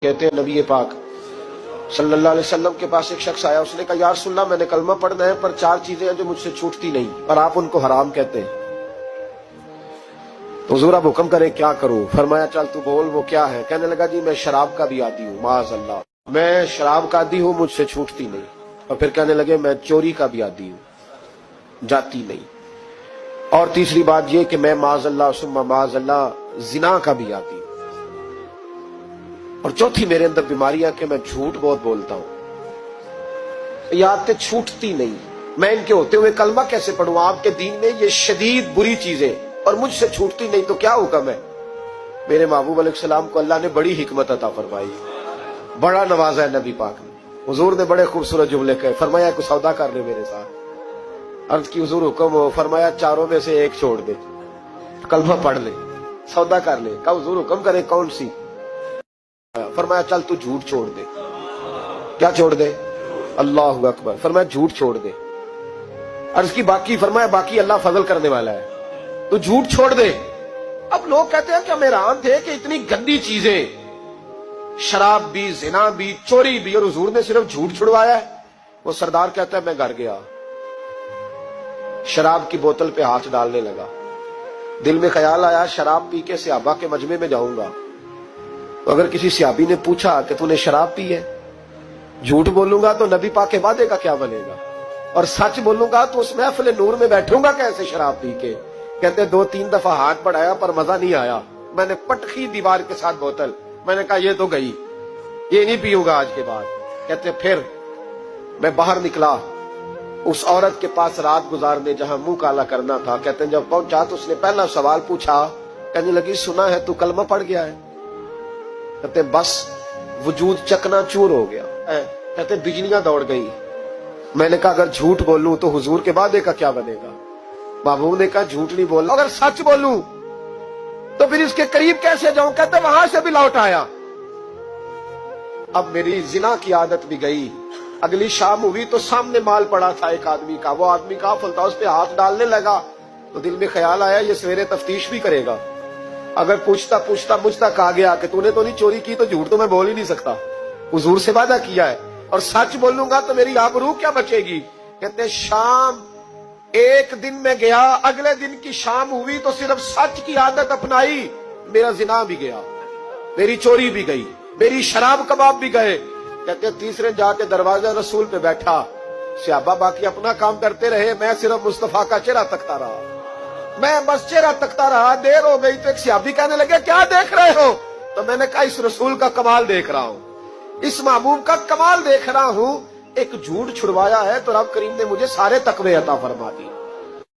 कहते हैं नबी पाक सल्लल्लाहु अलैहि वसल्लम के पास एक शख्स आया, उसने कहा या रसूल अल्लाह मैंने कलमा पढ़ना है पर 4 चीजें हैं जो मुझसे छूटती नहीं और आप उनको हराम कहते हैं, तो हुजूर आप हुक्म करें क्या करूं? फरमाया चल तू बोल वो क्या है? कहने लगा जी मैं शराब का भी आदी हूँ, माज़अल्लाह मैं शराब का आदी हूँ, मुझसे छूटती नहीं। और फिर कहने लगे मैं चोरी का भी आदी हूँ, जाती नहीं। और तीसरी बात ये कि मैं माज़अल्लाह सुम्मा माज़अल्लाह जिना का भी आदी हूँ। और चौथी मेरे अंदर बीमारियां कि मैं झूठ बहुत बोलता हूं। ये आदतें छूटती नहीं, मैं इनके होते हुए कलमा कैसे पढ़ूं? आपके दीन में ये शदीद बुरी चीजें और मुझसे छूटती नहीं, तो क्या हुक्म है? मेरे महबूब अलैहिस्सलाम को अल्लाह ने बड़ी हिकमत अता फरमाई, बड़ा नवाजा है नबी पाक ने। हुजूर ने बड़े खूबसूरत जुमले कहे, फरमाया कुछ सौदा कर ले मेरे साथ। अर्ज की हुजूर हुक्म हो, फरमाया चारों में से एक छोड़ दे, कलमा पढ़ ले, सौदा कर ले। कहा हुजूर हुक्म करे कौन सी? फरमाया चल तू झूठ छोड़ दे। क्या छोड़ दे? अल्लाहु अकबर। फरमाया झूठ छोड़ दे। अर्ज की बाकी? फरमाया बाकी अल्लाह फजल करने वाला है, तू झूठ छोड़ दे। अब लोग कहते हैं कि हम हैरान थे कि इतनी गंदी चीजें, शराब भी, जिना भी, चोरी भी, और हुजूर ने सिर्फ झूठ छुड़वाया है। वो सरदार कहता है मैं घर गया, शराब की बोतल पे हाथ डालने लगा, दिल में ख्याल आया शराब पी के सहाबा के मजमे में जाऊंगा, तो अगर किसी सहाबी ने पूछा कि तूने शराब पी है, झूठ बोलूंगा तो नबी पाक के वादे का क्या बनेगा, और सच बोलूंगा तो उस महफिल नूर में बैठूंगा कैसे शराब पी के? कहते 2-3 दफा हाथ बढ़ाया पर मजा नहीं आया, मैंने पटखी दीवार के साथ बोतल, मैंने कहा ये तो गई, ये नहीं पीऊंगा आज के बाद। कहते फिर मैं बाहर निकला उस औरत के पास रात गुजारने जहां मुंह काला करना था। कहते जब पहुंचा तो उसने पहला सवाल पूछा, कहने लगी सुना है तू कलमा पढ़ गया है? कहते बस वजूद चकनाचूर हो गया। कहते बिजलियां दौड़ गई। मैंने कहा अगर झूठ बोलूं तो हुजूर के वादे का क्या बनेगा? महबूब ने कहा झूठ नहीं बोलना, अगर सच बोलूं तो फिर इसके करीब कैसे जाऊं? कहते वहां से भी लौट आया। अब मेरी जिना की आदत भी गई। अगली शाम हुई तो सामने माल पड़ा था एक आदमी का, वो आदमी काफिल था, उस पे हाथ डालने लगा तो दिल में ख्याल आया ये सवेरे तफ्तीश भी करेगा, अगर पूछता पूछता मुझ तक आ गया कि तूने तो नहीं चोरी की तो झूठ तो मैं बोल ही नहीं सकता, हुजूर से वादा किया है, और सच बोलूंगा तो मेरी आबरू क्या बचेगी। कहते शाम एक दिन में गया, अगले दिन की शाम हुई तो सिर्फ सच की आदत अपनाई, मेरा जिना भी गया, मेरी चोरी भी गई, मेरी शराब कबाब भी गए। कहते तीसरे जाके दरवाजा रसूल पे बैठा, सहाबा बाकी अपना काम करते रहे, मैं सिर्फ मुस्तफा का चेहरा तकता रहा, मैं बस चेहरा तकता रहा। देर हो गई तो एक सहाबी कहने लगे क्या देख रहे हो? तो मैंने कहा इस रसूल का कमाल देख रहा हूं, इस महबूब का कमाल देख रहा हूं। एक झूठ छुड़वाया है तो रब करीम ने मुझे सारे तकवे अता फरमा दी।